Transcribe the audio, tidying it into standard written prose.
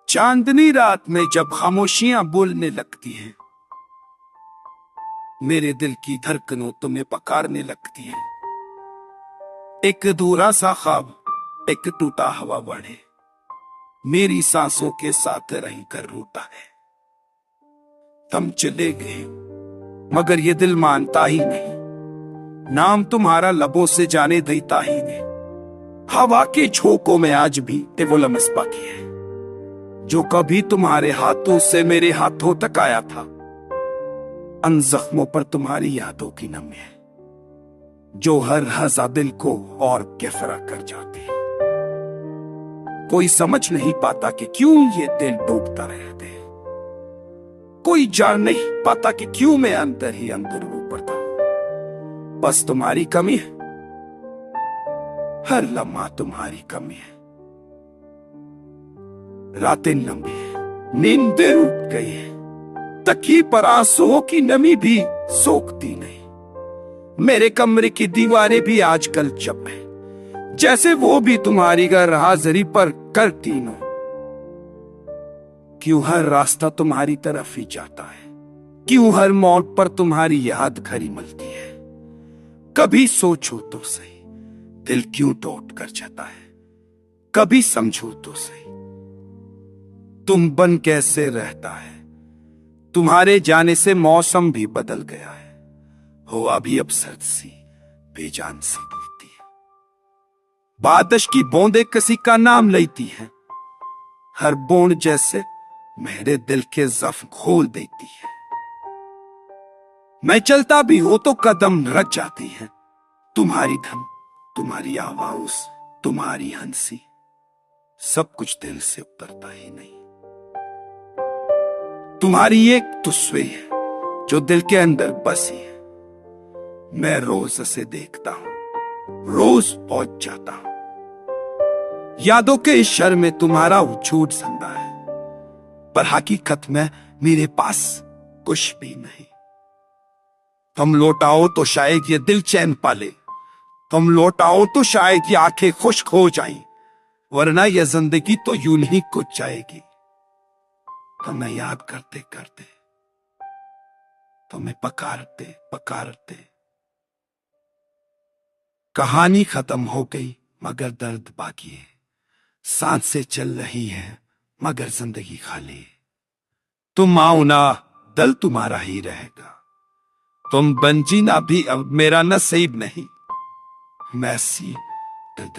चांदनी रात में जब खामोशियां बोलने लगती हैं, मेरे दिल की धड़कनों तुम्हें पकारने लगती हैं। एक अधूरा सा ख्वाब, एक टूटा हवा बढ़े, मेरी सांसों के साथ रह कर रोता है। तुम चले गए मगर ये दिल मानता ही नहीं, नाम तुम्हारा लबों से जाने देता ही नहीं। हवा के झोंकों में आज भी वो लम्स बाकी है, जो कभी तुम्हारे हाथों से मेरे हाथों तक आया था। अन जख्मों पर तुम्हारी यादों की नमी है, जो हर हज़ा दिल को और गहरा कर जाती है। कोई समझ नहीं पाता कि क्यों ये दिल डूबता रहते हैं, कोई जान नहीं पाता कि क्यों मैं अंदर ही अंदर रो पड़ता। बस तुम्हारी कमी है, हर लम्हा तुम्हारी कमी है। रातें लंबी है, नींदें उठ गई है, तकिए पर आंसुओं की नमी भी सोखती नहीं। मेरे कमरे की दीवारें भी आजकल चुप है, जैसे वो भी तुम्हारी घर हाजिरी पर करती न। क्यों हर रास्ता तुम्हारी तरफ ही जाता है, क्यों हर मोड़ पर तुम्हारी याद खरी मिलती है। कभी सोचो तो सही, दिल क्यों टूट कर जाता है, कभी समझो तो सही, तुम बन कैसे रहता है। तुम्हारे जाने से मौसम भी बदल गया है, हवा भी अब सर्द सी बेजान सी दिखती है। बारिश की बूंदें किसी का नाम लेती हैं, हर बूंद जैसे मेरे दिल के जख्म खोल देती है। मैं चलता भी हूं तो कदम रच जाती है, तुम्हारी धन, तुम्हारी आवाज, तुम्हारी हंसी, सब कुछ दिल से उतरता ही नहीं। तुम्हारी एक तस्वीर है जो दिल के अंदर बसी है, मैं रोज उसे देखता हूं, रोज पहुंच जाता हूं। यादों के इस शहर में तुम्हारा वजूद जिंदा है, पर हकीकत में मेरे पास कुछ भी नहीं। तुम लौट आओ तो शायद ये दिल चैन पाले, तुम लौट आओ तो शायद ये आंखें खुश्क हो जाएं, वरना यह जिंदगी तो यूं ही कुछ जाएगी। तुम्हें याद करते करते, तुम्हें पकारते पकारते, कहानी खत्म हो गई मगर दर्द बाकी है। सांसें चल रही है मगर जिंदगी खाली है। तुम आओ ना, दिल तुम्हारा ही रहेगा, तुम बन जीना भी अब मेरा नसीब नहीं। मैं सी दर्द